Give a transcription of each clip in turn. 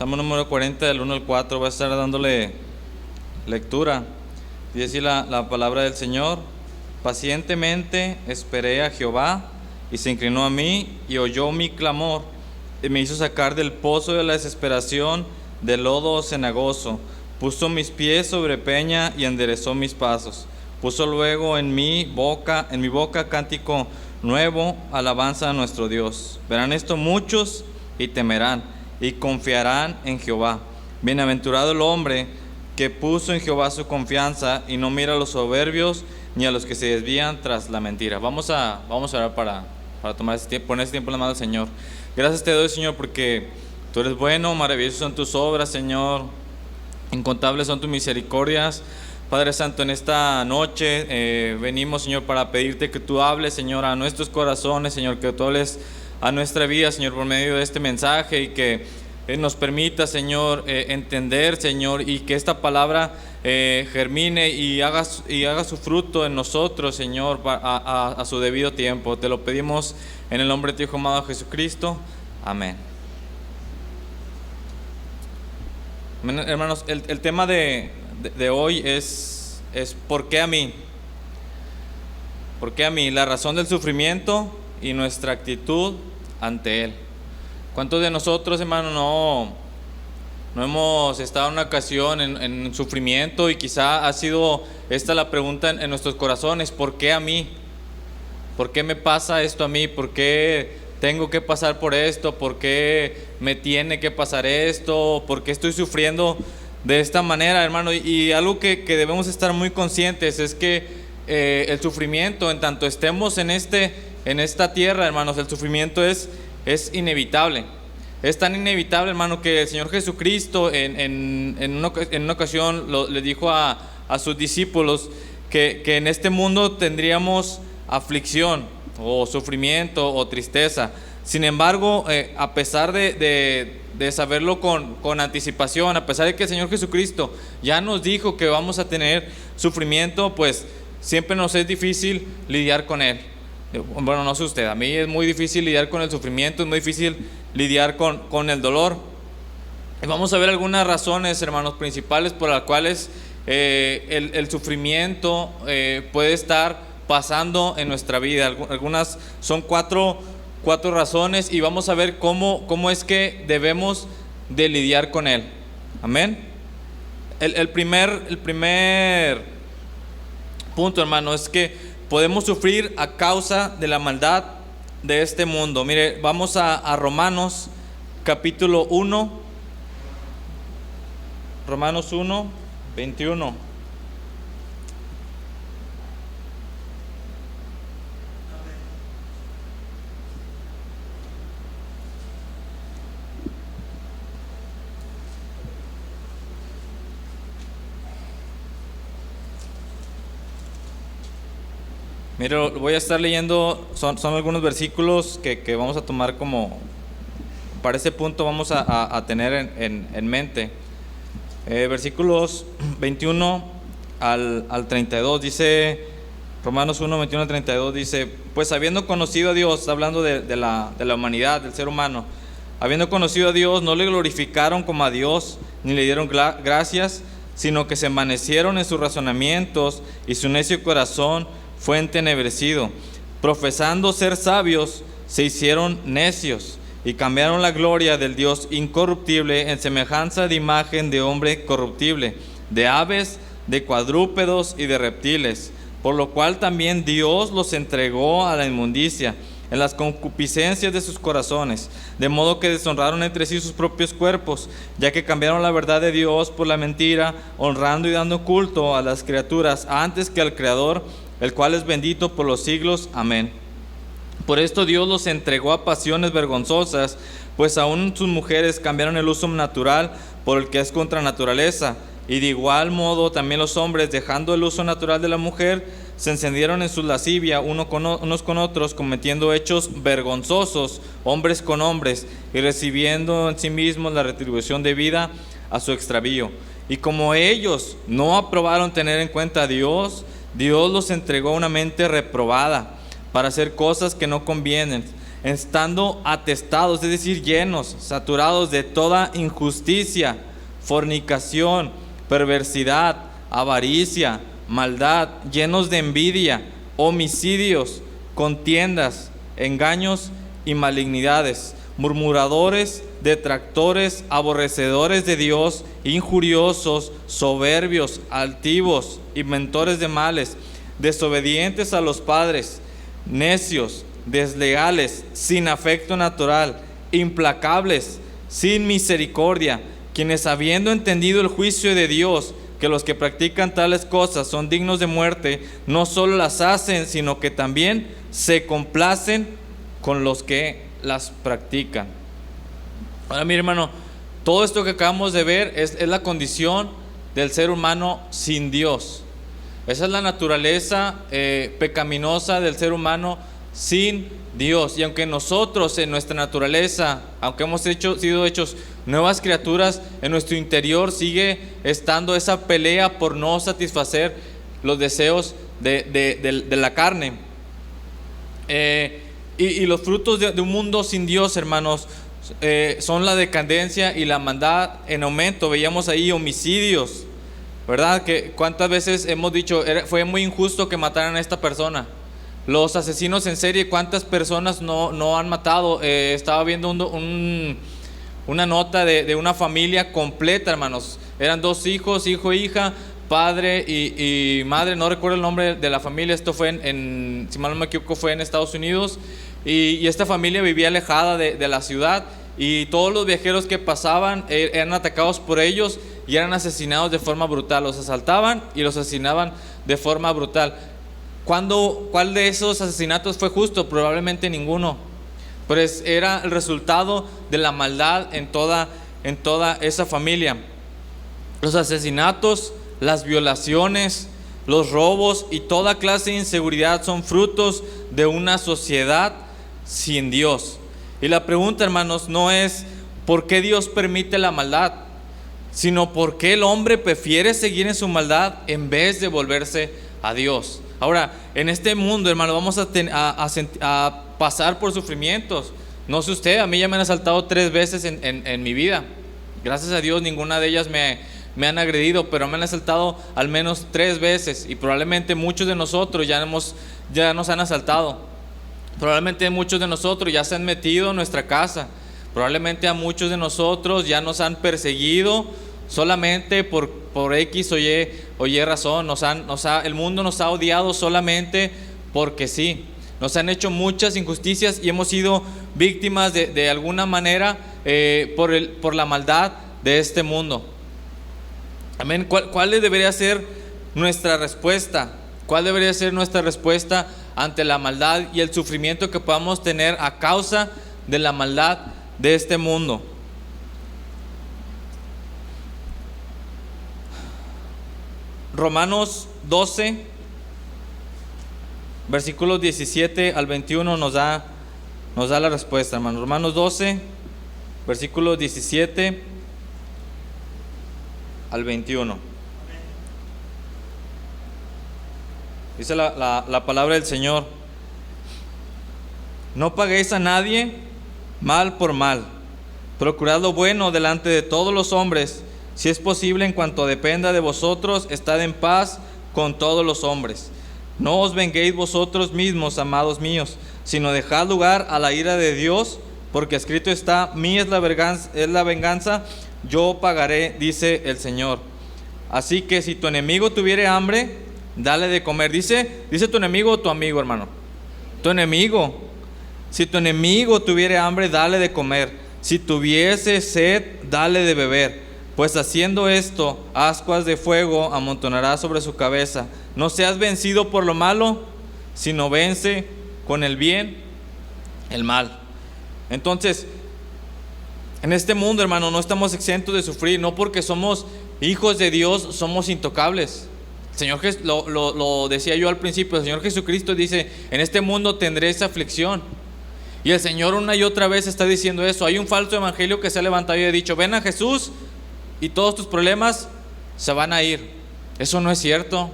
Salmo número 40, del 1 al 4, voy a estar dándole lectura. Dice así la palabra del Señor: pacientemente esperé a Jehová, y se inclinó a mí, y oyó mi clamor, y me hizo sacar del pozo de la desesperación, del lodo cenagoso. Puso mis pies sobre peña, y enderezó mis pasos. Puso luego en mi boca cántico nuevo, alabanza a nuestro Dios. Verán esto muchos, y temerán, y confiarán en Jehová. Bienaventurado el hombre que puso en Jehová su confianza, y no mira a los soberbios, ni a los que se desvían tras la mentira. Vamos a orar para tomar este tiempo, poner este tiempo en la mano del Señor. Gracias te doy, Señor, porque tú eres bueno, maravillosas son tus obras, Señor, incontables son tus misericordias. Padre Santo, en esta noche venimos, Señor, para pedirte que tú hables, Señor, a nuestros corazones, Señor, que tú hables a nuestra vida, Señor, por medio de este mensaje, y que nos permita, Señor, entender, Señor, y que esta palabra germine y haga su fruto en nosotros, Señor, a su debido tiempo. Te lo pedimos en el nombre de tu Hijo amado Jesucristo. Amén. Hermanos, el tema de hoy es ¿por qué a mí? ¿Por qué a mí? La razón del sufrimiento y nuestra actitud ante él. ¿Cuántos de nosotros, hermano, no hemos estado en una ocasión en sufrimiento, y quizá ha sido esta la pregunta en nuestros corazones: ¿por qué a mí? ¿Por qué me pasa esto a mí? ¿Por qué tengo que pasar por esto? ¿Por qué me tiene que pasar esto? ¿Por qué estoy sufriendo de esta manera, hermano? Y algo que debemos estar muy conscientes es que el sufrimiento, en tanto estemos en esta tierra, hermanos, el sufrimiento es inevitable. Es tan inevitable, hermano, que el Señor Jesucristo en una ocasión le dijo a sus discípulos que en este mundo tendríamos aflicción o sufrimiento o tristeza. Sin embargo, a pesar de saberlo con anticipación, a pesar de que el Señor Jesucristo ya nos dijo que vamos a tener sufrimiento, pues siempre nos es difícil lidiar con él. Bueno, no sé usted, a mí es muy difícil lidiar con el sufrimiento, es muy difícil lidiar con el dolor. Y vamos a ver algunas razones, hermanos, principales por las cuales el sufrimiento puede estar pasando en nuestra vida. Algunas son cuatro razones, y vamos a ver cómo es que debemos de lidiar con él. Amén. El primer punto, hermano, es que podemos sufrir a causa de la maldad de este mundo. Mire, vamos a Romanos capítulo 1, Romanos 1, 21. Mire, lo voy a estar leyendo, son algunos versículos que vamos a tomar como, para ese punto vamos a tener en mente. Versículos 21 al 32, dice, Romanos 1, 21 al 32, dice: pues habiendo conocido a Dios, hablando de la humanidad, del ser humano, habiendo conocido a Dios, no le glorificaron como a Dios, ni le dieron gracias, sino que se envanecieron en sus razonamientos, y su necio corazón fue entenebrecido. Profesando ser sabios, se hicieron necios, y cambiaron la gloria del Dios incorruptible en semejanza de imagen de hombre corruptible, de aves, de cuadrúpedos y de reptiles, por lo cual también Dios los entregó a la inmundicia en las concupiscencias de sus corazones, de modo que deshonraron entre sí sus propios cuerpos, ya que cambiaron la verdad de Dios por la mentira, honrando y dando culto a las criaturas antes que al Creador, el cual es bendito por los siglos. Amén. Por esto Dios los entregó a pasiones vergonzosas, pues aún sus mujeres cambiaron el uso natural por el que es contra naturaleza, y de igual modo también los hombres, dejando el uso natural de la mujer, se encendieron en su lascivia unos con otros, cometiendo hechos vergonzosos, hombres con hombres, y recibiendo en sí mismos la retribución debida a su extravío. Y como ellos no aprobaron tener en cuenta a Dios, Dios los entregó a una mente reprobada para hacer cosas que no convienen, estando atestados, es decir, llenos, saturados de toda injusticia, fornicación, perversidad, avaricia, maldad, llenos de envidia, homicidios, contiendas, engaños y malignidades, murmuradores, detractores, aborrecedores de Dios, injuriosos, soberbios, altivos, inventores de males, desobedientes a los padres, necios, desleales, sin afecto natural, implacables, sin misericordia, quienes habiendo entendido el juicio de Dios, que los que practican tales cosas son dignos de muerte, no solo las hacen, sino que también se complacen con los que las practican. Ahora, mi hermano, todo esto que acabamos de ver es la condición del ser humano sin Dios. Esa es la naturaleza pecaminosa del ser humano sin Dios. Y aunque nosotros en nuestra naturaleza, aunque hemos sido hechos nuevas criaturas, en nuestro interior sigue estando esa pelea por no satisfacer los deseos de la carne. Y los frutos de un mundo sin Dios, hermanos, son la decadencia y la maldad en aumento. Veíamos ahí homicidios, ¿verdad? Que cuántas veces hemos dicho, fue muy injusto que mataran a esta persona. Los asesinos en serie, ¿cuántas personas no han matado? Estaba viendo una nota de una familia completa, hermanos. Eran 2 hijos, hijo e hija, padre y madre. No recuerdo el nombre de la familia. Esto fue si mal no me equivoco, fue en Estados Unidos. Y esta familia vivía alejada de la ciudad. Y todos los viajeros que pasaban eran atacados por ellos y eran asesinados de forma brutal. Los asaltaban y los asesinaban de forma brutal. ¿Cuál de esos asesinatos fue justo? Probablemente ninguno. Pues era el resultado de la maldad en toda esa familia. Los asesinatos, las violaciones, los robos y toda clase de inseguridad son frutos de una sociedad sin Dios. Y la pregunta, hermanos, no es ¿por qué Dios permite la maldad?, sino ¿por qué el hombre prefiere seguir en su maldad en vez de volverse a Dios? Ahora, en este mundo, hermano, vamos a pasar por sufrimientos. No sé usted, a mí ya me han asaltado 3 veces en mi vida. Gracias a Dios ninguna de ellas me han agredido, pero me han asaltado al menos 3 veces. Y probablemente muchos de nosotros ya nos han asaltado. Probablemente muchos de nosotros ya se han metido en nuestra casa. Probablemente a muchos de nosotros ya nos han perseguido solamente por X o Y razón. El mundo nos ha odiado solamente porque sí. Nos han hecho muchas injusticias y hemos sido víctimas de alguna manera por la maldad de este mundo. Amén. ¿Cuál debería ser nuestra respuesta? ¿Cuál debería ser nuestra respuesta ante la maldad y el sufrimiento que podamos tener a causa de la maldad de este mundo? Romanos 12, versículos 17 al 21 nos da la respuesta, hermanos. Romanos 12, versículos 17 al 21. Dice la palabra del Señor: no paguéis a nadie mal por mal, procurad lo bueno delante de todos los hombres. Si es posible, en cuanto dependa de vosotros, estad en paz con todos los hombres. No os venguéis vosotros mismos, amados míos, sino dejad lugar a la ira de Dios, porque escrito está: mía es la venganza, yo pagaré, dice el Señor. Así que si tu enemigo tuviere hambre, dale de comer. Dice tu enemigo o tu amigo, hermano. Tu enemigo. Si tu enemigo tuviere hambre, dale de comer. Si tuviese sed, dale de beber. Pues haciendo esto, ascuas de fuego amontonará sobre su cabeza. No seas vencido por lo malo, sino vence con el bien el mal. Entonces, en este mundo, hermano, no estamos exentos de sufrir. No porque somos hijos de Dios somos intocables. El Señor lo decía yo al principio. El Señor Jesucristo dice: en este mundo tendréis aflicción. Y el Señor una y otra vez está diciendo eso. Hay un falso evangelio que se ha levantado y ha dicho: ven a Jesús y todos tus problemas se van a ir. Eso no es cierto.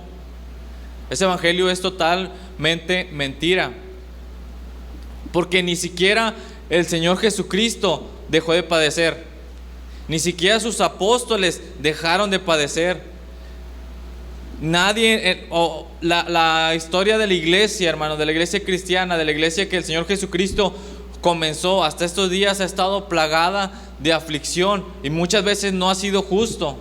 Ese evangelio es totalmente mentira. Porque ni siquiera el Señor Jesucristo dejó de padecer. Ni siquiera sus apóstoles dejaron de padecer. Nadie, la historia de la iglesia, hermano, de la iglesia cristiana, de la iglesia que el Señor Jesucristo comenzó hasta estos días, ha estado plagada de aflicción y muchas veces no ha sido justo.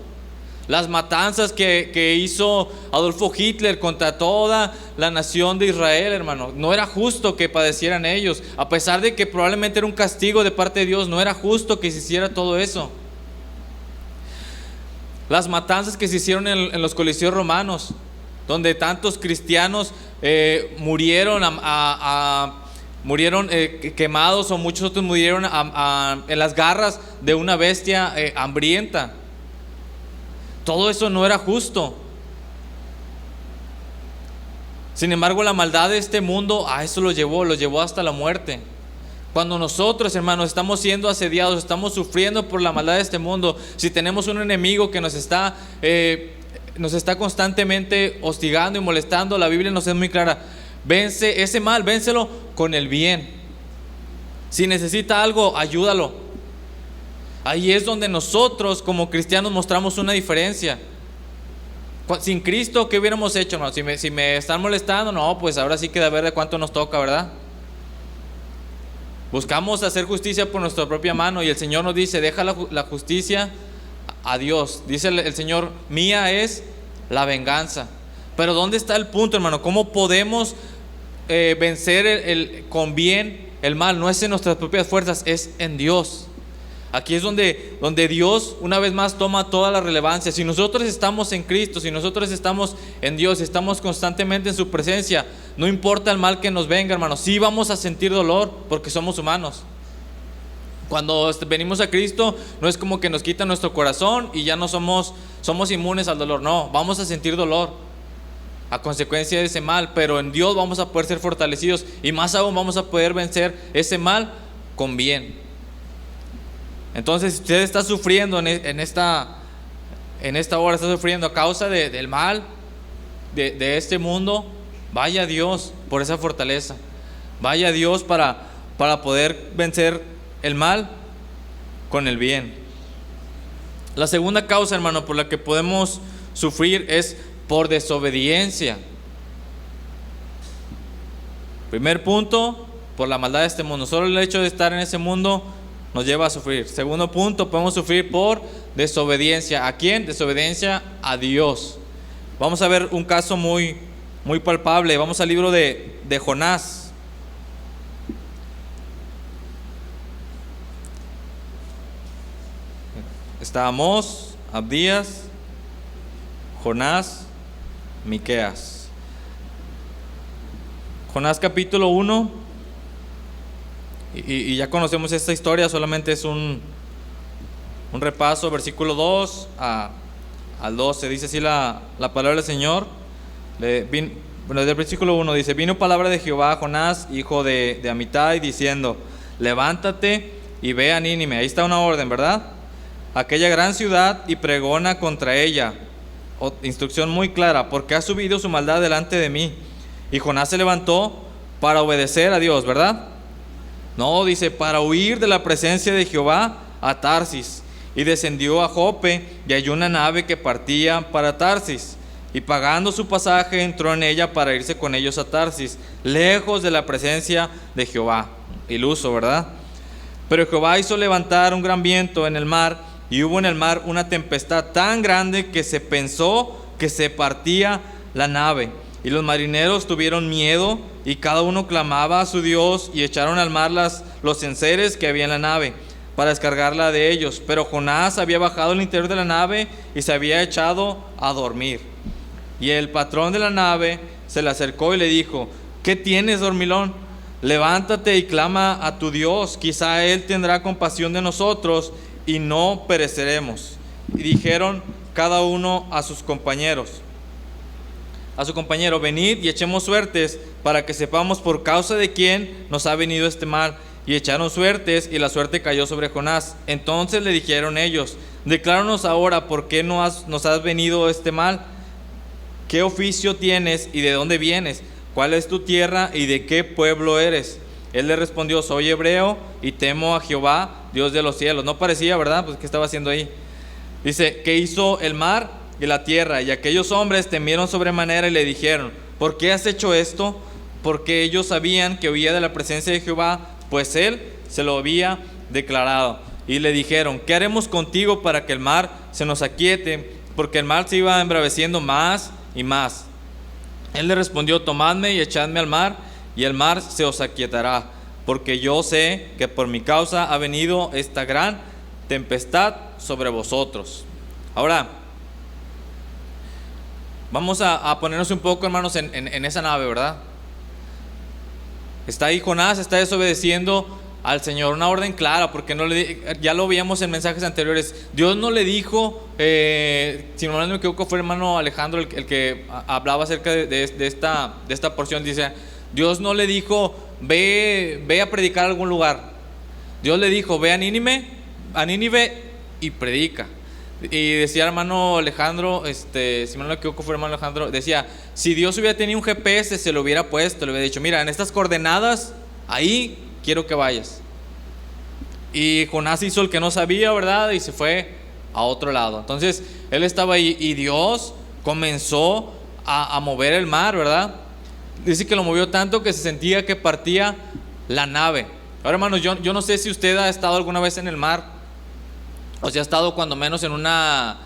Las matanzas que hizo Adolfo Hitler contra toda la nación de Israel, hermano, no era justo que padecieran ellos. A pesar de que probablemente era un castigo de parte de Dios, no era justo que se hiciera todo eso. Las matanzas que se hicieron en los coliseos romanos, donde tantos cristianos murieron quemados, o muchos otros murieron en las garras de una bestia hambrienta. Todo eso no era justo. Sin embargo, la maldad de este mundo a eso lo llevó hasta la muerte. Cuando nosotros, hermanos, estamos siendo asediados, estamos sufriendo por la maldad de este mundo, si tenemos un enemigo que nos está constantemente hostigando y molestando, la Biblia nos es muy clara: vence ese mal, vénselo con el bien. Si necesita algo, ayúdalo. Ahí es donde nosotros como cristianos mostramos una diferencia. Sin Cristo, ¿qué hubiéramos hecho, hermano? Si me están molestando, no, pues ahora sí que a ver de cuánto nos toca, ¿verdad? Buscamos hacer justicia por nuestra propia mano, y el Señor nos dice: deja la justicia a Dios. Dice el Señor: mía es la venganza. Pero ¿dónde está el punto, hermano? ¿Cómo podemos vencer con bien el mal? No es en nuestras propias fuerzas, es en Dios. Aquí es donde Dios una vez más toma toda la relevancia. Si nosotros estamos en Cristo, si nosotros estamos en Dios, estamos constantemente en su presencia, no importa el mal que nos venga, hermanos, sí vamos a sentir dolor porque somos humanos. Cuando venimos a Cristo, no es como que nos quita nuestro corazón y ya no somos inmunes al dolor. No, vamos a sentir dolor a consecuencia de ese mal, pero en Dios vamos a poder ser fortalecidos, y más aún vamos a poder vencer ese mal con bien. Entonces, si usted está sufriendo en esta hora, está sufriendo a causa del mal de este mundo, vaya a Dios por esa fortaleza. Vaya a Dios para poder vencer el mal con el bien. La segunda causa, hermano, por la que podemos sufrir es por desobediencia. Primer punto, por la maldad de este mundo. Solo el hecho de estar en ese mundo nos lleva a sufrir. Segundo punto, podemos sufrir por desobediencia. ¿A quién? Desobediencia a Dios. Vamos a ver un caso muy, muy palpable. Vamos al libro de Jonás. Está Amós, Abdías, Jonás, Miqueas. Jonás capítulo 1. Y ya conocemos esta historia, solamente es un repaso. Versículo 2 al 12, dice así la palabra del Señor. Desde el versículo 1 dice: vino palabra de Jehová a Jonás, hijo de Amitai, diciendo: levántate y ve a Nínive. Ahí está una orden, ¿verdad? Aquella gran ciudad, y pregona contra ella. Instrucción muy clara: porque ha subido su maldad delante de mí. Y Jonás se levantó para obedecer a Dios, ¿verdad? No, dice, para huir de la presencia de Jehová a Tarsis. Y descendió a Jope, y halló una nave que partía para Tarsis. Y pagando su pasaje, entró en ella para irse con ellos a Tarsis, lejos de la presencia de Jehová. Iluso, ¿verdad? Pero Jehová hizo levantar un gran viento en el mar, y hubo en el mar una tempestad tan grande que se pensó que se partía la nave. Y los marineros tuvieron miedo, y cada uno clamaba a su Dios, y echaron al mar los enseres que había en la nave para descargarla de ellos. Pero Jonás había bajado al interior de la nave y se había echado a dormir. Y el patrón de la nave se le acercó y le dijo: ¿qué tienes, dormilón? Levántate y clama a tu Dios, quizá Él tendrá compasión de nosotros y no pereceremos. Y dijeron cada uno a sus compañeros, a su compañero: venid y echemos suertes para que sepamos por causa de quién nos ha venido este mal. Y echaron suertes, y la suerte cayó sobre Jonás. Entonces le dijeron ellos: decláranos ahora por qué nos has venido este mal. ¿Qué oficio tienes y de dónde vienes? ¿Cuál es tu tierra y de qué pueblo eres? Él le respondió: soy hebreo y temo a Jehová, Dios de los cielos. No parecía, ¿verdad? Pues, ¿qué estaba haciendo ahí? Dice que hizo el mar y la tierra, y aquellos hombres temieron sobremanera y le dijeron: ¿por qué has hecho esto? Porque ellos sabían que huía de la presencia de Jehová, pues él se lo había declarado. Y le dijeron: ¿qué haremos contigo para que el mar se nos aquiete? Porque el mar se iba embraveciendo más y más. Él le respondió: tomadme y echadme al mar, y el mar se os aquietará, porque yo sé que por mi causa ha venido esta gran tempestad sobre vosotros. Ahora, vamos a ponernos un poco, hermanos, en esa nave, ¿verdad? Está ahí Jonás, está desobedeciendo al Señor, una orden clara, porque ya lo veíamos en mensajes anteriores. Dios no le dijo, si no me equivoco fue el hermano Alejandro el que hablaba acerca de esta porción. Dice, Dios no le dijo: ve a predicar a algún lugar. Dios le dijo: ve a Nínive y predica. Y decía el hermano Alejandro, si no me equivoco fue el hermano Alejandro, decía: si Dios hubiera tenido un GPS, se lo hubiera puesto, le hubiera dicho: mira, en estas coordenadas, ahí quiero que vayas. Y Jonás hizo el que no sabía, ¿verdad? Y se fue a otro lado. Entonces él estaba ahí y Dios comenzó a mover el mar, ¿verdad? Dice que lo movió tanto que se sentía que partía la nave. Ahora, hermanos, yo no sé si usted ha estado alguna vez en el mar, o si ha estado cuando menos en una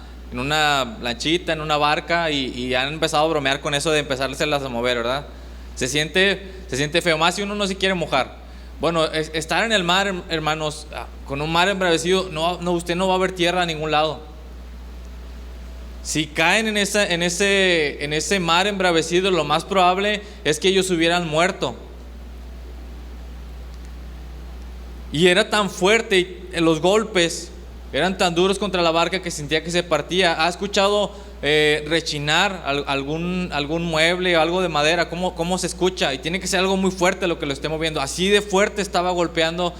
lanchita, en una barca, y han empezado a bromear con eso de empezárselas a mover, ¿verdad? Se siente feo, más si uno no se quiere mojar. Bueno, estar en el mar, hermanos, con un mar embravecido, usted no va a ver tierra a ningún lado. Si caen en ese mar embravecido, lo más probable es que ellos hubieran muerto. Y era tan fuerte, y los golpes eran tan duros contra la barca que sentía que se partía. ¿Ha escuchado rechinar algún mueble o algo de madera? ¿Cómo se escucha? Y tiene que ser algo muy fuerte lo que lo esté moviendo. Así de fuerte estaba golpeando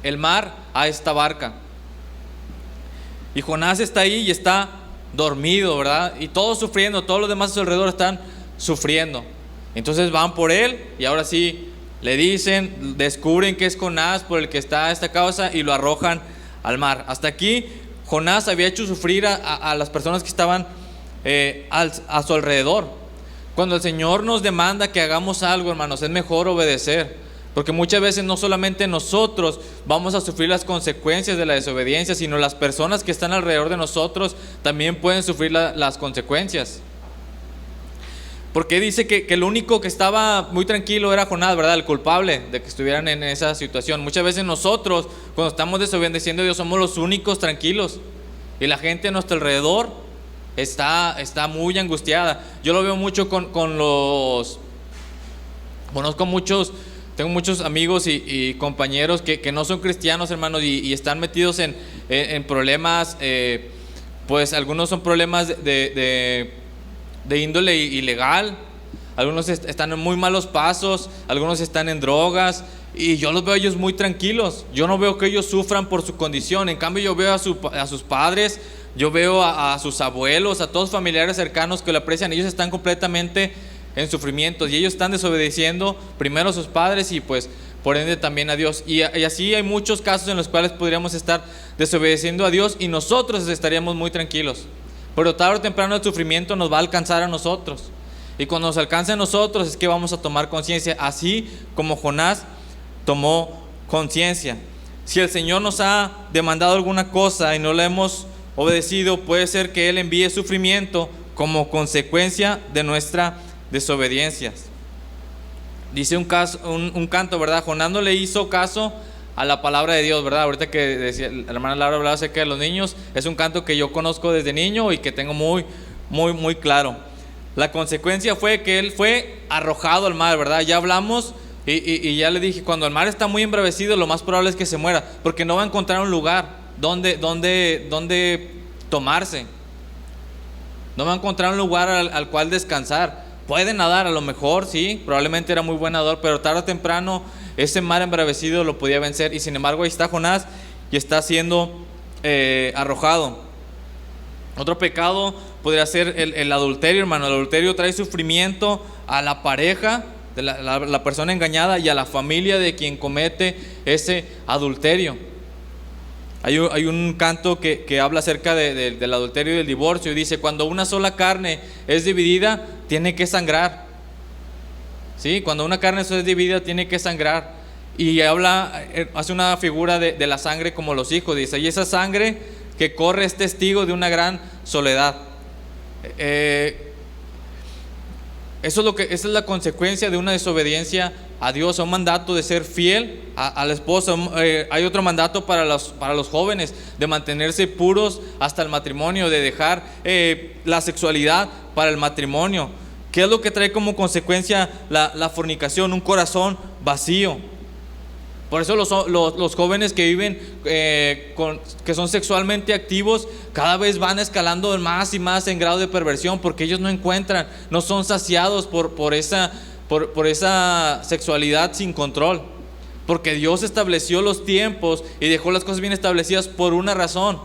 el mar a esta barca. Y Jonás está ahí y está dormido, ¿verdad? Y todos sufriendo, todos los demás a su alrededor están sufriendo. Entonces van por él y ahora sí le dicen, descubren que es Jonás por el que está esta causa y lo arrojan al mar. Hasta aquí Jonás había hecho sufrir a las personas que estaban a su alrededor. Cuando el Señor nos demanda que hagamos algo, hermanos, es mejor obedecer. Porque muchas veces no solamente nosotros vamos a sufrir las consecuencias de la desobediencia, sino las personas que están alrededor de nosotros también pueden sufrir las consecuencias. Porque dice que el único que estaba muy tranquilo era Jonás, ¿verdad? El culpable de que estuvieran en esa situación. Muchas veces nosotros, cuando estamos desobedeciendo a Dios, somos los únicos tranquilos. Y la gente a nuestro alrededor está muy angustiada. Yo lo veo mucho con los... Conozco muchos... Tengo muchos amigos y compañeros que no son cristianos, hermanos, y están metidos en problemas, pues algunos son problemas de índole ilegal, algunos están en muy malos pasos, algunos están en drogas, y yo los veo a ellos muy tranquilos. Yo no veo que ellos sufran por su condición. En cambio, yo veo a sus padres, yo veo a sus abuelos, a todos familiares cercanos que lo aprecian. Ellos están completamente en sufrimientos y ellos están desobedeciendo primero a sus padres y pues por ende también a Dios. Y así hay muchos casos en los cuales podríamos estar desobedeciendo a Dios y nosotros estaríamos muy tranquilos. Pero tarde o temprano el sufrimiento nos va a alcanzar a nosotros. Y cuando nos alcance a nosotros es que vamos a tomar conciencia, así como Jonás tomó conciencia. Si el Señor nos ha demandado alguna cosa y no la hemos obedecido, puede ser que Él envíe sufrimiento como consecuencia de nuestra desobediencias. Dice un canto, ¿verdad? Jonás no le hizo caso a la palabra de Dios, ¿verdad? Ahorita que decía, la hermana Laura hablaba acerca de los niños, es un canto que yo conozco desde niño y que tengo muy, muy, muy claro. La consecuencia fue que él fue arrojado al mar, ¿verdad? Ya hablamos y ya le dije, cuando el mar está muy embravecido, lo más probable es que se muera, porque no va a encontrar un lugar donde tomarse. No va a encontrar un lugar al cual descansar. Puede nadar, a lo mejor, sí, probablemente era muy buen nadador, pero tarde o temprano ese mar embravecido lo podía vencer. Y sin embargo ahí está Jonás y está siendo arrojado. Otro pecado podría ser el adulterio, hermano. El adulterio trae sufrimiento a la pareja de la persona engañada y a la familia de quien comete ese adulterio. Hay un canto que habla acerca del adulterio y del divorcio y dice: cuando una sola carne es dividida, tiene que sangrar. ¿Sí? Cuando una carne es dividida, tiene que sangrar. Y hace una figura de la sangre como los hijos, dice, y esa sangre que corre es testigo de una gran soledad. Esa es la consecuencia de una desobediencia a Dios, a un mandato de ser fiel a la esposa. Hay otro mandato para los jóvenes, de mantenerse puros hasta el matrimonio, de dejar la sexualidad para el matrimonio. ¿Qué es lo que trae como consecuencia la fornicación? Un corazón vacío. Por eso los jóvenes que viven, que son sexualmente activos, cada vez van escalando más y más en grado de perversión, porque ellos no son saciados por esa sexualidad sin control. Porque Dios estableció los tiempos y dejó las cosas bien establecidas por una razón.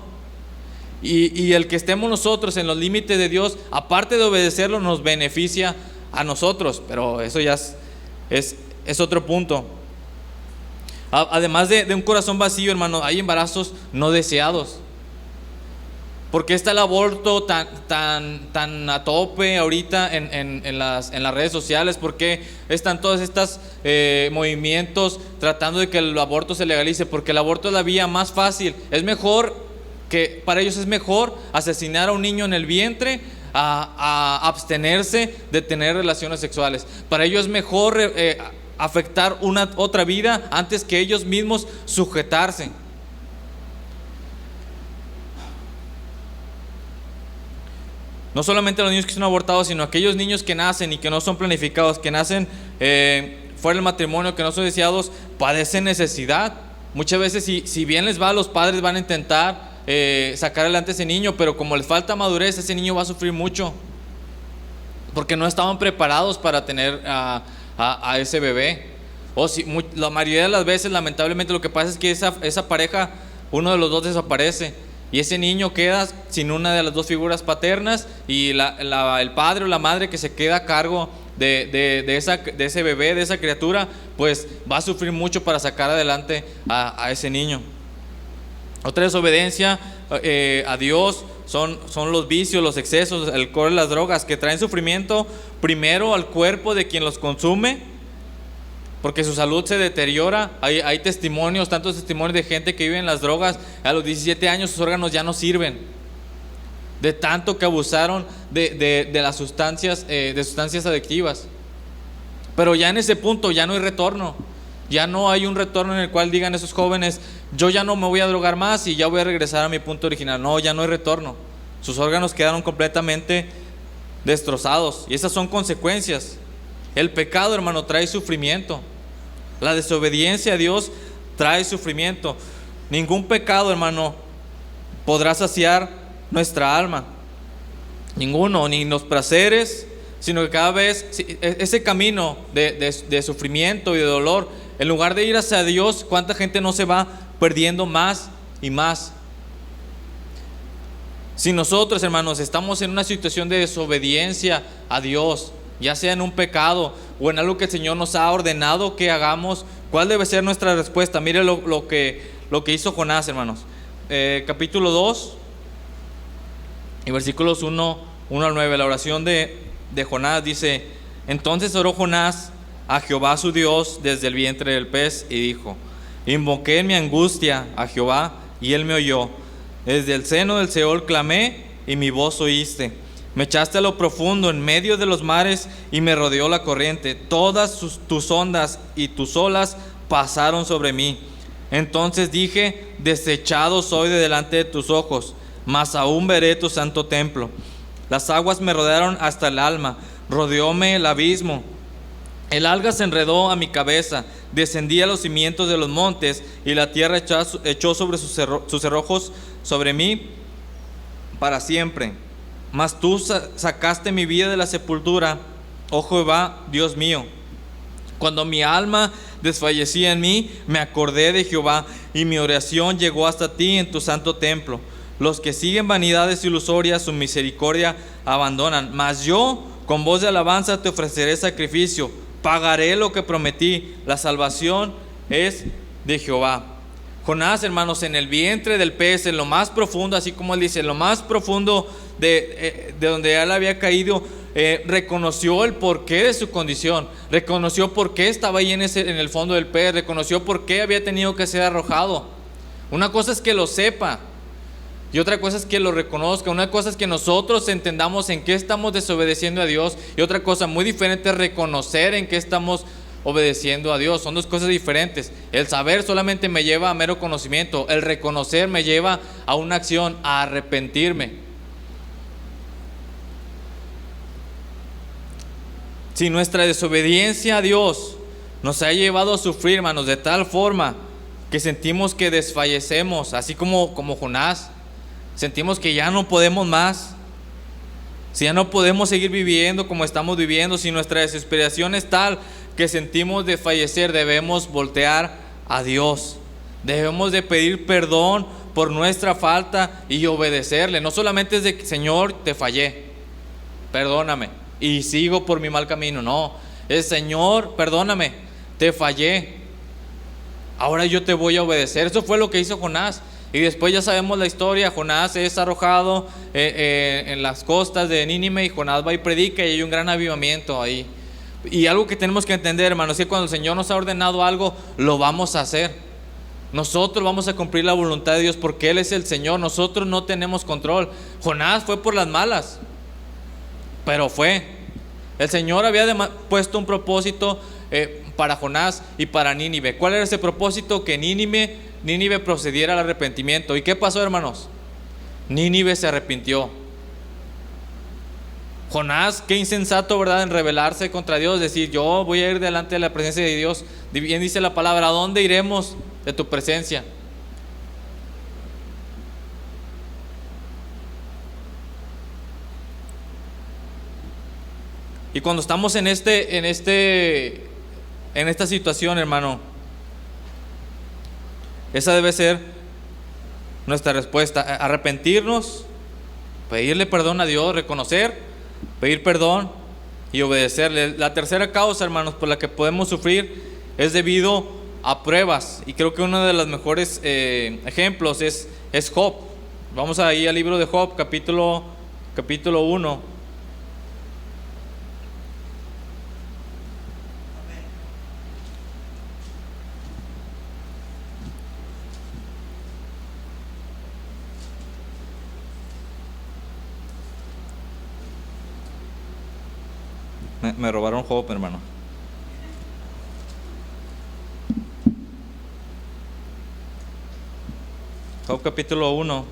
Y el que estemos nosotros en los límites de Dios, aparte de obedecerlo, nos beneficia a nosotros. Pero eso ya es otro punto. Además de un corazón vacío, hermano, hay embarazos no deseados. ¿Por qué está el aborto tan a tope ahorita en las redes sociales? ¿Por qué están todos estos movimientos tratando de que el aborto se legalice? Porque el aborto es la vía más fácil. Para ellos es mejor asesinar a un niño en el vientre a abstenerse de tener relaciones sexuales. Para ellos es mejor afectar otra vida antes que ellos mismos sujetarse. No solamente los niños que son abortados, sino aquellos niños que nacen y que no son planificados, que nacen fuera del matrimonio, que no son deseados, padecen necesidad. Muchas veces, si bien les va, los padres van a intentar sacar adelante a ese niño, pero como les falta madurez, ese niño va a sufrir mucho, porque no estaban preparados para tener a ese bebé. La mayoría de las veces, lamentablemente, lo que pasa es que esa pareja, uno de los dos desaparece y ese niño queda sin una de las dos figuras paternas, y el padre o la madre que se queda a cargo de ese bebé, de esa criatura, pues va a sufrir mucho para sacar adelante a ese niño. Otra desobediencia a Dios son los vicios, los excesos, el alcohol y las drogas, que traen sufrimiento primero al cuerpo de quien los consume, porque su salud se deteriora. Hay testimonios, tantos testimonios de gente que vive en las drogas. A los 17 años sus órganos ya no sirven, de tanto que abusaron de las sustancias, de sustancias adictivas. Pero ya en ese punto ya no hay retorno. Ya no hay un retorno en el cual digan esos jóvenes: yo ya no me voy a drogar más y ya voy a regresar a mi punto original. No, ya no hay retorno. Sus órganos quedaron completamente destrozados, y esas son consecuencias. El pecado, hermano, trae sufrimiento. La desobediencia a Dios trae sufrimiento. Ningún pecado, hermano, podrá saciar nuestra alma. Ninguno, ni los placeres, sino que cada vez ese camino de sufrimiento y de dolor, en lugar de ir hacia Dios, ¿cuánta gente no se va perdiendo más y más? Si nosotros, hermanos, estamos en una situación de desobediencia a Dios, ya sea en un pecado o en algo que el Señor nos ha ordenado que hagamos, ¿cuál debe ser nuestra respuesta? Mire lo que hizo Jonás, hermanos. Capítulo 2 y versículos 1 al 9, la oración de Jonás dice: entonces oró Jonás a Jehová su Dios desde el vientre del pez y dijo: invoqué en mi angustia a Jehová y él me oyó. Desde el seno del Seol clamé y mi voz oíste. Me echaste a lo profundo, en medio de los mares, y me rodeó la corriente. Todas tus ondas y tus olas pasaron sobre mí. Entonces dije: desechado soy de delante de tus ojos, mas aún veré tu santo templo. Las aguas me rodearon hasta el alma, rodeóme el abismo. El alga se enredó a mi cabeza, descendí a los cimientos de los montes, y la tierra echó sobre sus cerrojos sobre mí para siempre. Mas tú sacaste mi vida de la sepultura, oh Jehová, Dios mío. Cuando mi alma desfallecía en mí, me acordé de Jehová, y mi oración llegó hasta ti en tu santo templo. Los que siguen vanidades ilusorias, su misericordia abandonan. Mas yo, con voz de alabanza, te ofreceré sacrificio. pagaré lo que prometí, la salvación es de Jehová. Jonás, hermanos, en el vientre del pez, en lo más profundo, así como él dice, en lo más profundo de donde él había caído, reconoció el porqué de su condición, reconoció por qué estaba ahí en el fondo del pez, reconoció por qué había tenido que ser arrojado. Una cosa es que lo sepa y otra cosa es que lo reconozca. Una cosa es que nosotros entendamos en qué estamos desobedeciendo a Dios, y otra cosa muy diferente es reconocer en qué estamos obedeciendo a Dios. Son dos cosas diferentes. El saber solamente me lleva a mero conocimiento, el reconocer me lleva a una acción, a arrepentirme. Si nuestra desobediencia a Dios nos ha llevado a sufrir, hermanos, de tal forma que sentimos que desfallecemos, así como Jonás, sentimos que ya no podemos más, si ya no podemos seguir viviendo como estamos viviendo, si nuestra desesperación es tal que sentimos de fallecer, debemos voltear a Dios, debemos de pedir perdón por nuestra falta y obedecerle. No solamente es de que, Señor, te fallé, perdóname y sigo por mi mal camino. No, es Señor, perdóname, te fallé, ahora yo te voy a obedecer. Eso fue lo que hizo Jonás. Y después ya sabemos la historia. Jonás es arrojado en las costas de Nínive, y Jonás va y predica, y hay un gran avivamiento ahí. Y algo que tenemos que entender, hermanos, es que cuando el Señor nos ha ordenado algo, lo vamos a hacer. Nosotros vamos a cumplir la voluntad de Dios porque Él es el Señor. Nosotros no tenemos control. Jonás fue por las malas, pero fue. El Señor había puesto un propósito para Jonás y para Nínive. ¿Cuál era ese propósito? Que Nínive procediera al arrepentimiento. ¿Y qué pasó, hermanos? Nínive se arrepintió. Jonás, qué insensato, ¿verdad?, en rebelarse contra Dios, decir, yo voy a ir delante de la presencia de Dios. Bien dice la palabra, ¿a dónde iremos de tu presencia? Y cuando estamos en esta situación, hermano, esa debe ser nuestra respuesta: arrepentirnos, pedirle perdón a Dios, reconocer, pedir perdón y obedecerle. La tercera causa, hermanos, por la que podemos sufrir es debido a pruebas, y creo que uno de los mejores ejemplos es Job. Vamos ahí al libro de Job, capítulo 1. Me robaron Job, hermano. Job capítulo 1.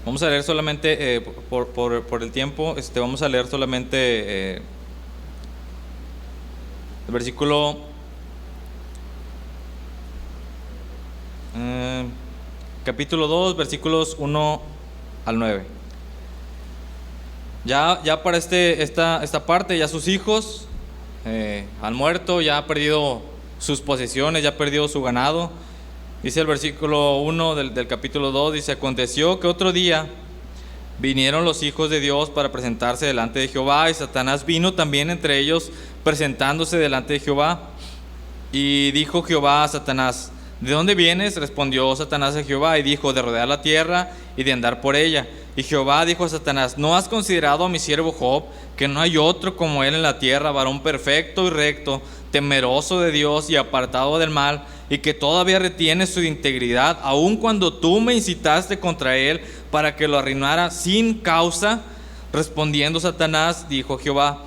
Vamos a leer solamente, por el tiempo, vamos a leer solamente el versículo capítulo 2, versículos 1 al 9. Ya para esta parte, ya sus hijos han muerto, ya ha perdido sus posesiones, ya ha perdido su ganado. Dice el versículo 1 del capítulo 2, dice: aconteció que otro día vinieron los hijos de Dios para presentarse delante de Jehová, y Satanás vino también entre ellos, presentándose delante de Jehová. Y dijo Jehová a Satanás: ¿de dónde vienes? Respondió Satanás a Jehová y dijo: de rodear la tierra y de andar por ella. Y Jehová dijo a Satanás: ¿no has considerado a mi siervo Job, que no hay otro como él en la tierra, varón perfecto y recto, temeroso de Dios y apartado del mal, y que todavía retiene su integridad, aun cuando tú me incitaste contra él para que lo arruinara sin causa? Respondiendo Satanás, dijo Jehová: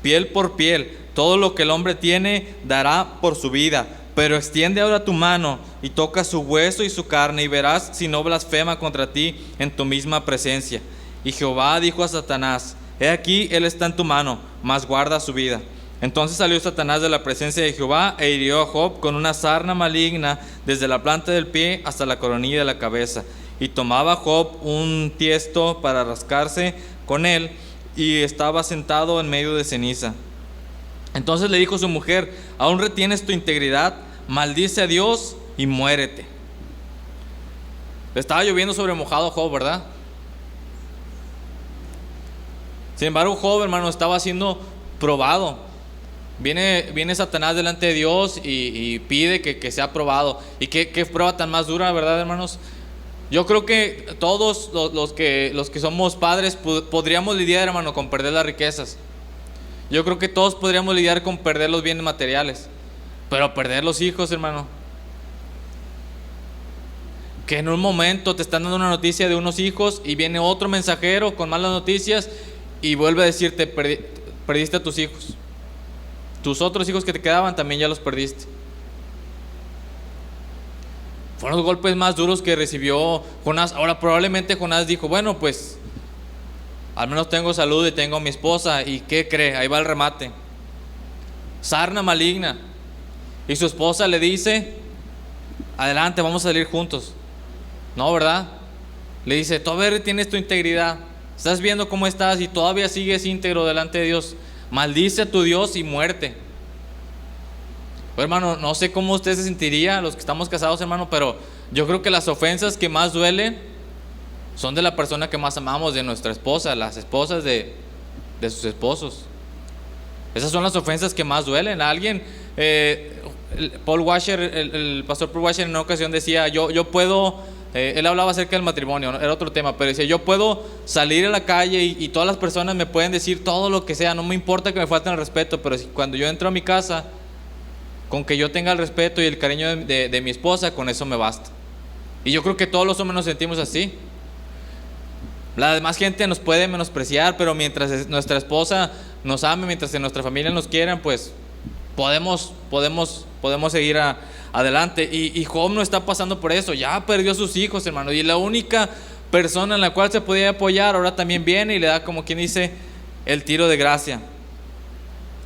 piel por piel, todo lo que el hombre tiene dará por su vida. Pero extiende ahora tu mano y toca su hueso y su carne, y verás si no blasfema contra ti en tu misma presencia. Y Jehová dijo a Satanás: he aquí, él está en tu mano, mas guarda su vida. Entonces salió Satanás de la presencia de Jehová e hirió a Job con una sarna maligna desde la planta del pie hasta la coronilla de la cabeza. Y tomaba Job un tiesto para rascarse con él, y estaba sentado en medio de ceniza. Entonces le dijo su mujer: ¿aún retienes tu integridad? Maldice a Dios y muérete. Le estaba lloviendo sobre mojado a Job, ¿verdad? Sin embargo, Job, hermano, estaba siendo probado. Viene Satanás delante de Dios y pide que sea probado. Y qué prueba tan más dura, ¿verdad, hermanos? Yo creo que todos los que somos padres podríamos lidiar, hermano, con perder las riquezas. Yo creo que todos podríamos lidiar con perder los bienes materiales. Pero perder los hijos, hermano, que en un momento te están dando una noticia de unos hijos y viene otro mensajero con malas noticias y vuelve a decirte: perdiste a tus hijos. Tus otros hijos que te quedaban también ya los perdiste. Fueron los golpes más duros que recibió Jonás. Ahora probablemente Jonás dijo: bueno, pues al menos tengo salud y tengo a mi esposa. ¿Y qué cree? Ahí va el remate. Sarna maligna. Y su esposa le dice: adelante, vamos a salir juntos. No, ¿verdad? Le dice: todavía tienes tu integridad, estás viendo cómo estás y todavía sigues íntegro delante de Dios. Maldice a tu Dios y muerte. Pues, hermano, no sé cómo usted se sentiría, los que estamos casados, hermano, pero yo creo que las ofensas que más duelen son de la persona que más amamos, de nuestra esposa, las esposas de sus esposos. Esas son las ofensas que más duelen. Alguien, Paul Washer, el pastor Paul Washer en una ocasión decía: yo puedo, él hablaba acerca del matrimonio, ¿no? Era otro tema, pero decía: yo puedo salir a la calle y todas las personas me pueden decir todo lo que sea, no me importa que me falten el respeto, pero cuando yo entro a mi casa, con que yo tenga el respeto y el cariño de mi esposa, con eso me basta. Y yo creo que todos los hombres nos sentimos así. La demás gente nos puede menospreciar, pero mientras nuestra esposa nos ame, mientras en nuestra familia nos quieran, pues podemos seguir adelante. Y Job no está pasando por eso. Ya perdió a sus hijos, hermano, y la única persona en la cual se podía apoyar ahora también viene y le da, como quien dice, el tiro de gracia.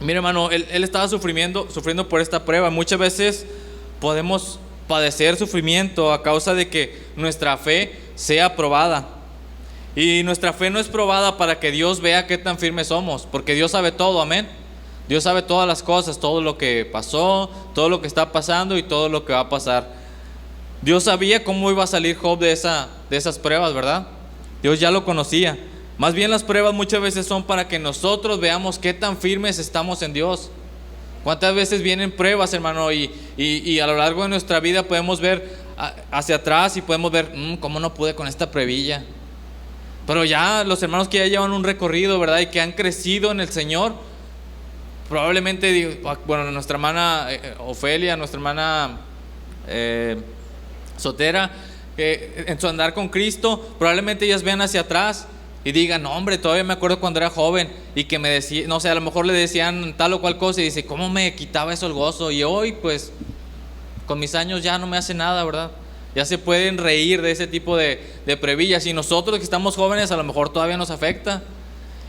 Mira, hermano, él estaba sufriendo por esta prueba. Muchas veces podemos padecer sufrimiento a causa de que nuestra fe sea probada. Y nuestra fe no es probada para que Dios vea qué tan firmes somos, porque Dios sabe todo, amén. Dios sabe todas las cosas, todo lo que pasó, todo lo que está pasando y todo lo que va a pasar. Dios sabía cómo iba a salir Job de esas pruebas, ¿verdad? Dios ya lo conocía. Más bien las pruebas muchas veces son para que nosotros veamos qué tan firmes estamos en Dios. ¿Cuántas veces vienen pruebas, hermano? Y a lo largo de nuestra vida podemos ver hacia atrás y podemos ver: ¿cómo no pude con esta pruebilla? Pero ya los hermanos que ya llevan un recorrido, ¿verdad? Y que han crecido en el Señor, probablemente, bueno, nuestra hermana Ofelia, nuestra hermana Sotera, en su andar con Cristo, probablemente ellas vean hacia atrás y digan: no, hombre, todavía me acuerdo cuando era joven y que me decía, no sé, a lo mejor le decían tal o cual cosa y dice: ¿cómo me quitaba eso el gozo? Y hoy, pues, con mis años ya no me hace nada, ¿verdad? Ya se pueden reír de ese tipo de previllas. Y nosotros que estamos jóvenes, a lo mejor todavía nos afecta.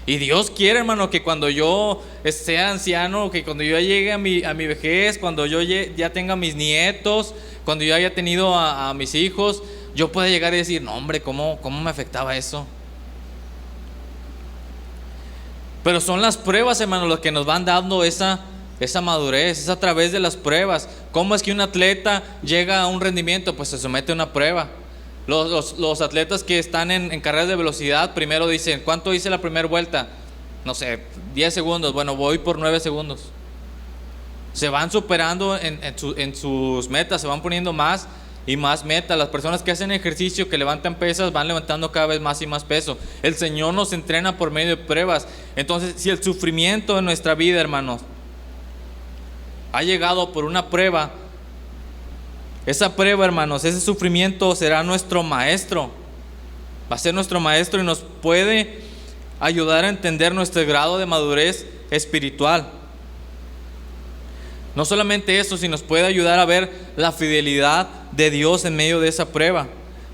Y Dios quiere, hermano, que cuando yo sea anciano, que cuando yo llegue a mi vejez, cuando yo ya tenga mis nietos, cuando yo haya tenido a mis hijos, yo pueda llegar y decir: no, hombre, ¿cómo me afectaba eso? Pero son las pruebas, hermano, las que nos van dando esa madurez. Es a través de las pruebas. ¿Cómo es que un atleta llega a un rendimiento? Pues se somete a una prueba. Los atletas que están en carreras de velocidad, primero dicen: ¿cuánto hice la primera vuelta? No sé, 10 segundos. Bueno, voy por 9 segundos. Se van superando en sus metas, se van poniendo más y más metas. Las personas que hacen ejercicio, que levantan pesas, van levantando cada vez más y más peso. El Señor nos entrena por medio de pruebas. Entonces, si el sufrimiento en nuestra vida, hermanos, ha llegado por una prueba, esa prueba, hermanos, ese sufrimiento será nuestro maestro. Va a ser nuestro maestro y nos puede ayudar a entender nuestro grado de madurez espiritual. No solamente eso, sino nos puede ayudar a ver la fidelidad de Dios en medio de esa prueba.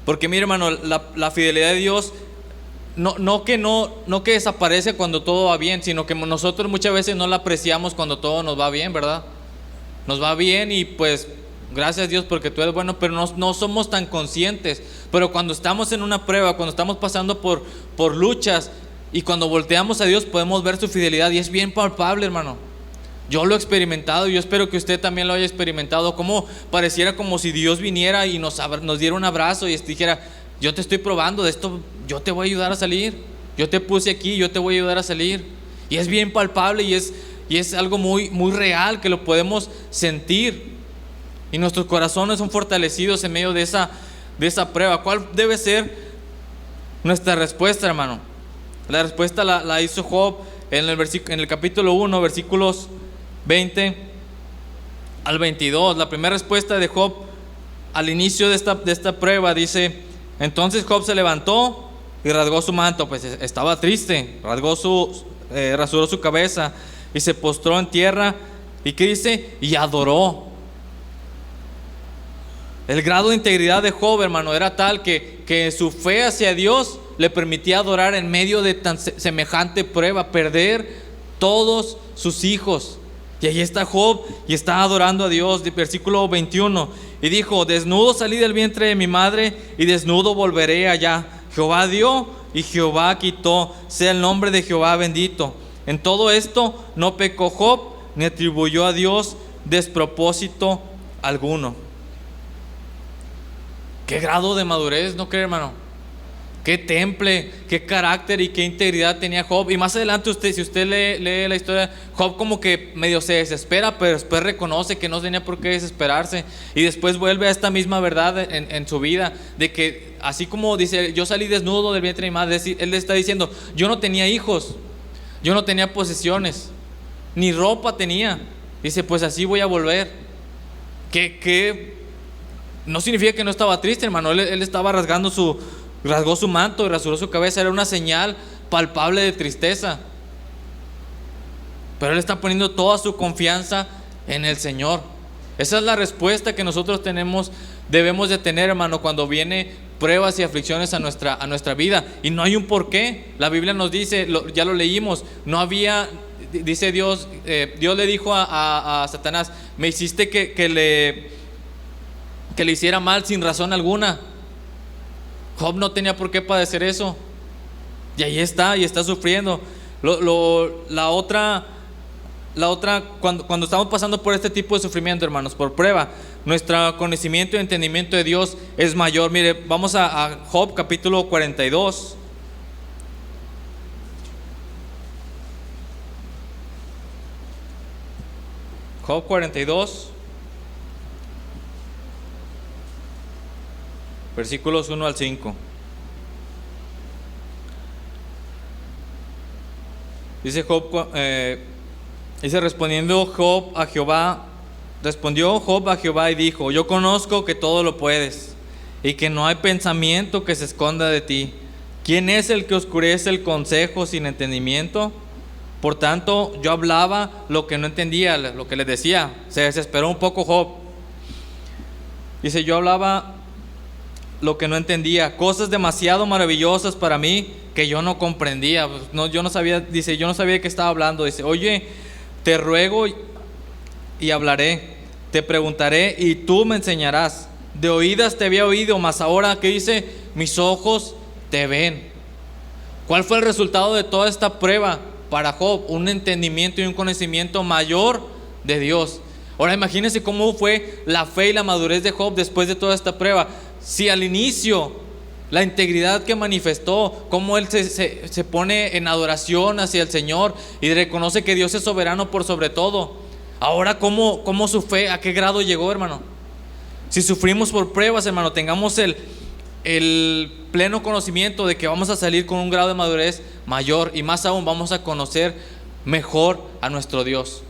Porque mire, hermano, la fidelidad de Dios no que desaparece cuando todo va bien, sino que nosotros muchas veces no la apreciamos cuando todo nos va bien, ¿verdad? Nos va bien y pues gracias a Dios porque tú eres bueno, pero no somos tan conscientes. Pero cuando estamos en una prueba, cuando estamos pasando por luchas y cuando volteamos a Dios, podemos ver su fidelidad y es bien palpable, hermano. Yo lo he experimentado y yo espero que usted también lo haya experimentado. Como pareciera como si Dios viniera y nos diera un abrazo y dijera: yo te estoy probando de esto, yo te voy a ayudar a salir. Y Dios yo te puse aquí, yo te voy a ayudar a salir. Y es bien palpable y es algo muy, muy real que lo podemos sentir. Y nuestros corazones son fortalecidos en medio de esa prueba. ¿Cuál debe ser nuestra respuesta, hermano? La respuesta la hizo Job en el capítulo 1, versículos 20 al 22. La primera respuesta de Job al inicio de esta prueba dice: entonces Job se levantó y rasgó su manto, pues estaba triste, rasuró su cabeza y se postró en tierra. ¿Y qué dice? Y adoró. El grado de integridad de Job, hermano, era tal que su fe hacia Dios le permitía adorar en medio de tan semejante prueba, perder todos sus hijos. Y ahí está Job y está adorando a Dios. Versículo 21. Y dijo: desnudo salí del vientre de mi madre y desnudo volveré allá. Jehová dio y Jehová quitó, sea el nombre de Jehová bendito. En todo esto no pecó Job ni atribuyó a Dios despropósito alguno. Qué grado de madurez, ¿no cree, hermano? Qué temple, qué carácter y qué integridad tenía Job. Y más adelante si usted lee la historia, Job como que medio se desespera, pero después reconoce que no tenía por qué desesperarse. Y después vuelve a esta misma verdad en su vida, de que así como dice: yo salí desnudo del vientre de mi madre, él le está diciendo: yo no tenía hijos, yo no tenía posesiones, ni ropa tenía. Dice: pues así voy a volver. No significa que no estaba triste, hermano. Él estaba rasgó su manto y rasuró su cabeza. Era una señal palpable de tristeza. Pero él está poniendo toda su confianza en el Señor. Esa es la respuesta que nosotros debemos de tener, hermano, cuando viene pruebas y aflicciones a nuestra vida. Y no hay un porqué. La Biblia nos dice, ya lo leímos, dice Dios, Dios le dijo a Satanás: me hiciste que le hiciera mal sin razón alguna. Job no tenía por qué padecer eso. Y ahí está, y está sufriendo. La otra, cuando estamos pasando por este tipo de sufrimiento, hermanos, por prueba, nuestro conocimiento y entendimiento de Dios es mayor. Mire, vamos a Job capítulo 42. Job 42. Versículos 1 al 5. Dice Job, respondió Job a Jehová y dijo: yo conozco que todo lo puedes y que no hay pensamiento que se esconda de ti. ¿Quién es el que oscurece el consejo sin entendimiento? Por tanto, yo hablaba lo que no entendía, lo que les decía. Se desesperó un poco Job. Dice: yo hablaba lo que no entendía, cosas demasiado maravillosas para mí que yo no comprendía. Yo no sabía, dice, yo no sabía de qué estaba hablando. Dice: oye, te ruego y hablaré, te preguntaré y tú me enseñarás. De oídas te había oído, mas ahora, ¿qué dice? Mis ojos te ven. ¿Cuál fue el resultado de toda esta prueba para Job? Un entendimiento y un conocimiento mayor de Dios. Ahora imagínense cómo fue la fe y la madurez de Job después de toda esta prueba. Si al inicio la integridad que manifestó, cómo él se pone en adoración hacia el Señor y reconoce que Dios es soberano por sobre todo. Ahora cómo su fe, a qué grado llegó, hermano. Si sufrimos por pruebas, hermano, tengamos el pleno conocimiento de que vamos a salir con un grado de madurez mayor, y más aún vamos a conocer mejor a nuestro Dios.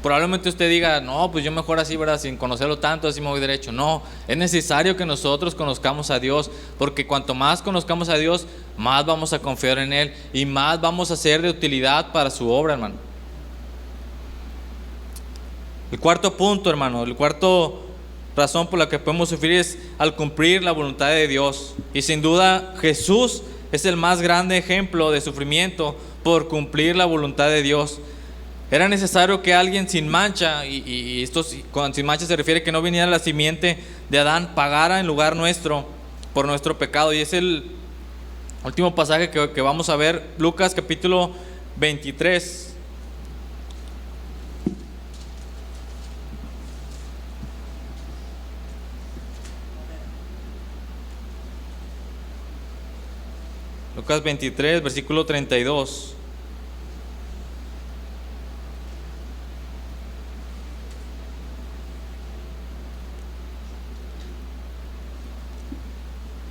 Probablemente usted diga: no, pues yo mejor así, ¿verdad? Sin conocerlo tanto, así me voy derecho. No, es necesario que nosotros conozcamos a Dios, porque cuanto más conozcamos a Dios, más vamos a confiar en Él y más vamos a ser de utilidad para su obra, hermano. El cuarto punto, hermano, el cuarto razón por la que podemos sufrir es al cumplir la voluntad de Dios. Y sin duda Jesús es el más grande ejemplo de sufrimiento por cumplir la voluntad de Dios. Era necesario que alguien sin mancha, y esto con sin mancha se refiere que no viniera la simiente de Adán, pagara en lugar nuestro por nuestro pecado. Y es el último pasaje que vamos a ver, Lucas capítulo 23. Lucas 23, versículo 32.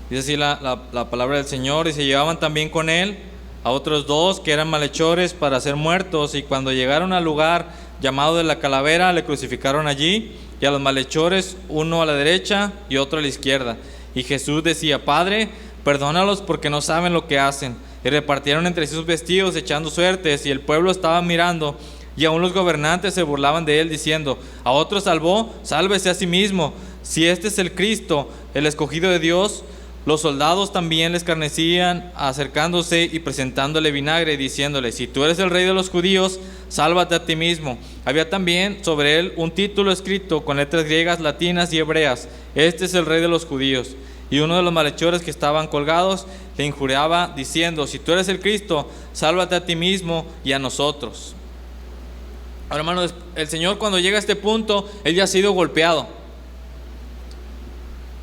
Dice así la palabra del Señor: y se llevaban también con él a otros dos que eran malhechores para ser muertos, y cuando llegaron al lugar llamado de la calavera, le crucificaron allí, y a los malhechores, uno a la derecha y otro a la izquierda. Y Jesús decía: Padre, perdónalos, porque no saben lo que hacen. Y repartieron entre sí sus vestidos, echando suertes, y el pueblo estaba mirando, y aún los gobernantes se burlaban de él, diciendo: a otro salvó, sálvese a sí mismo, si este es el Cristo, el escogido de Dios. Los soldados también le escarnecían, acercándose y presentándole vinagre, diciéndole: si tú eres el rey de los judíos, sálvate a ti mismo. Había también sobre él un título escrito con letras griegas, latinas y hebreas: este es el rey de los judíos. Y uno de los malhechores que estaban colgados le injuriaba, diciendo: si tú eres el Cristo, sálvate a ti mismo y a nosotros. Ahora, hermanos, el Señor, cuando llega a este punto, él ya ha sido golpeado.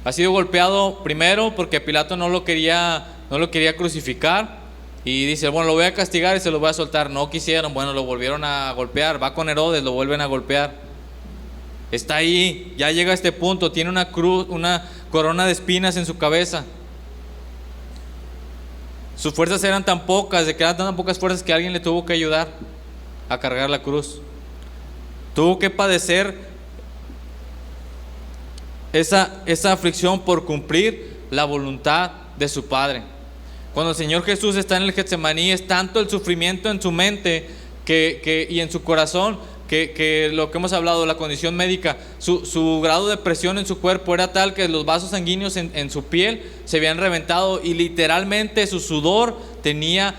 Ha sido golpeado primero porque Pilato no lo quería crucificar, y dice: bueno, lo voy a castigar y se lo voy a soltar. No quisieron, bueno, lo volvieron a golpear. Va con Herodes, lo vuelven a golpear. Está ahí, ya llega a este punto, tiene una cruz, una corona de espinas en su cabeza. Sus fuerzas eran tan pocas, de que eran tan pocas fuerzas, que alguien le tuvo que ayudar a cargar la cruz. Tuvo que padecer esa aflicción por cumplir la voluntad de su Padre. Cuando el Señor Jesús está en el Getsemaní, es tanto el sufrimiento en su mente y en su corazón, que lo que hemos hablado, la condición médica, su grado de presión en su cuerpo era tal que los vasos sanguíneos en su piel se habían reventado, y literalmente su sudor tenía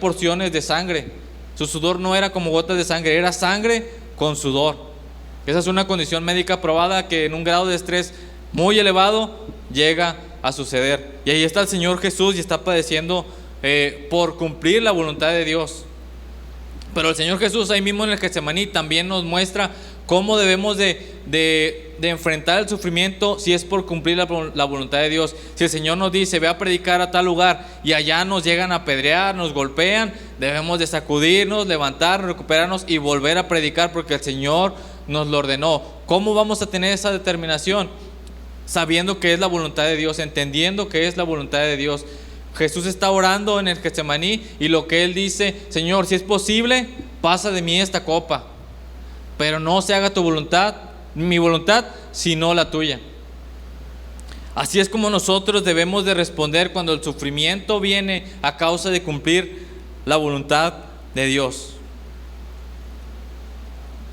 porciones de sangre. Su sudor no era como gotas de sangre, era sangre con sudor. Esa es una condición médica probada, que en un grado de estrés muy elevado llega a suceder. Y ahí está el Señor Jesús, y está padeciendo por cumplir la voluntad de Dios. Pero el Señor Jesús, ahí mismo en el Getsemaní, también nos muestra cómo debemos de enfrentar el sufrimiento si es por cumplir la voluntad de Dios. Si el Señor nos dice: ve a predicar a tal lugar, y allá nos llegan a apedrear, nos golpean, debemos de sacudirnos, levantarnos, recuperarnos y volver a predicar, porque el Señor nos lo ordenó. ¿Cómo vamos a tener esa determinación? Sabiendo que es la voluntad de Dios, entendiendo que es la voluntad de Dios. Jesús está orando en el Getsemaní, y lo que él dice: Señor, si es posible, pasa de mí esta copa, pero no se haga tu voluntad, mi voluntad, sino la tuya. Así es como nosotros debemos de responder cuando el sufrimiento viene a causa de cumplir la voluntad de Dios.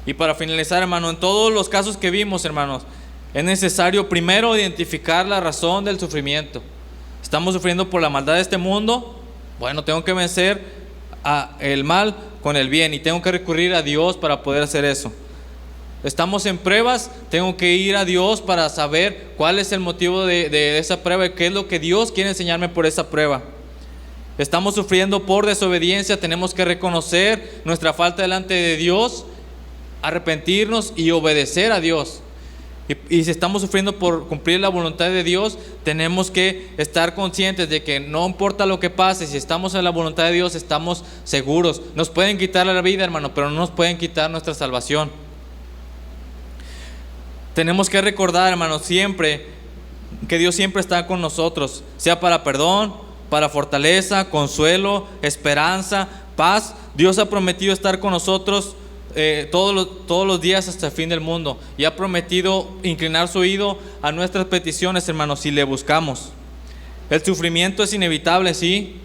Y para finalizar, hermano, en todos los casos que vimos, hermanos, es necesario primero identificar la razón del sufrimiento. Estamos sufriendo por la maldad de este mundo. Bueno, tengo que vencer el mal con el bien, y tengo que recurrir a Dios para poder hacer eso. Estamos en pruebas, tengo que ir a Dios para saber cuál es el motivo de esa prueba, y qué es lo que Dios quiere enseñarme por esa prueba. Estamos sufriendo por desobediencia, tenemos que reconocer nuestra falta delante de Dios, arrepentirnos y obedecer a Dios. Y si estamos sufriendo por cumplir la voluntad de Dios, tenemos que estar conscientes de que no importa lo que pase, si estamos en la voluntad de Dios, estamos seguros. Nos pueden quitar la vida, hermano, pero no nos pueden quitar nuestra salvación. Tenemos que recordar, hermano, siempre que Dios siempre está con nosotros, sea para perdón, para fortaleza, consuelo, esperanza, paz. Dios ha prometido estar con nosotros todos los días hasta el fin del mundo, y ha prometido inclinar su oído a nuestras peticiones, hermanos, si le buscamos. El sufrimiento es inevitable, sí,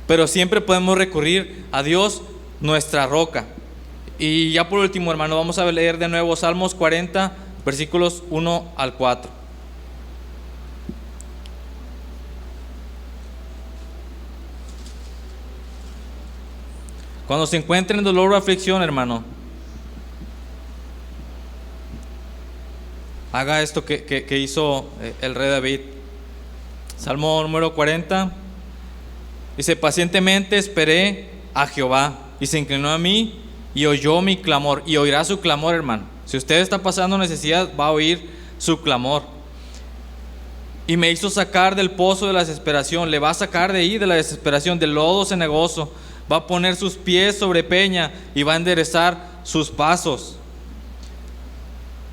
pero siempre podemos recurrir a Dios, nuestra roca. Y ya por último, hermano, vamos a leer de nuevo Salmos 40, versículos 1 al 4. Cuando se encuentre en dolor o aflicción, hermano, haga esto que hizo el rey David. Salmo número 40. Dice: pacientemente esperé a Jehová, y se inclinó a mí y oyó mi clamor. Y oirá su clamor, hermano. Si usted está pasando necesidad, va a oír su clamor. y me hizo sacar del pozo de la desesperación. Le va a sacar de ahí, de la desesperación, del lodo cenagoso. Va a poner sus pies sobre peña y va a enderezar sus pasos.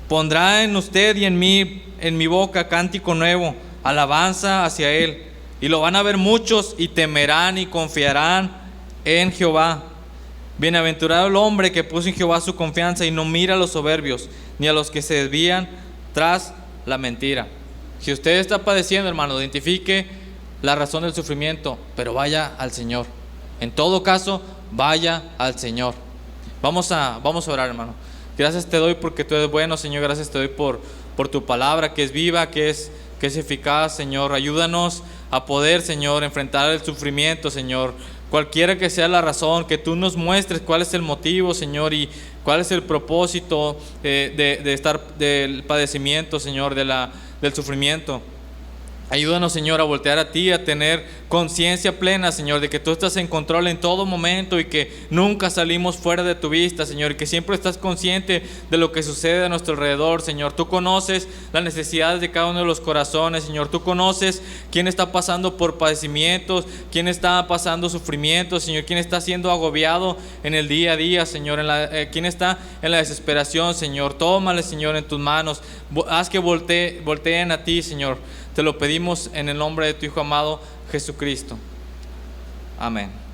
Pondrá en usted y en mi boca cántico nuevo, alabanza hacia Él. Y lo van a ver muchos y temerán y confiarán en Jehová. Bienaventurado el hombre que puso en Jehová su confianza y no mira a los soberbios, ni a los que se desvían tras la mentira. Si usted está padeciendo, hermano, identifique la razón del sufrimiento, pero vaya al Señor. En todo caso, vaya al Señor. Vamos a orar, hermano. Gracias te doy porque tú eres bueno, Señor. Gracias te doy por tu palabra que es viva, que es eficaz, Señor. Ayúdanos a poder, Señor, enfrentar el sufrimiento, Señor. Cualquiera que sea la razón, que tú nos muestres cuál es el motivo, Señor, y cuál es el propósito del padecimiento, Señor, del sufrimiento. Ayúdanos, Señor, a voltear a ti, a tener conciencia plena, Señor, de que tú estás en control en todo momento y que nunca salimos fuera de tu vista, Señor, y que siempre estás consciente de lo que sucede a nuestro alrededor, Señor. Tú conoces las necesidades de cada uno de los corazones, Señor. Tú conoces quién está pasando por padecimientos, quién está pasando sufrimientos, Señor, quién está siendo agobiado en el día a día, Señor, quién está en la desesperación, Señor. Tómale, Señor, en tus manos. Haz que volteen a ti, Señor. Te lo pedimos en el nombre de tu Hijo amado, Jesucristo. Amén.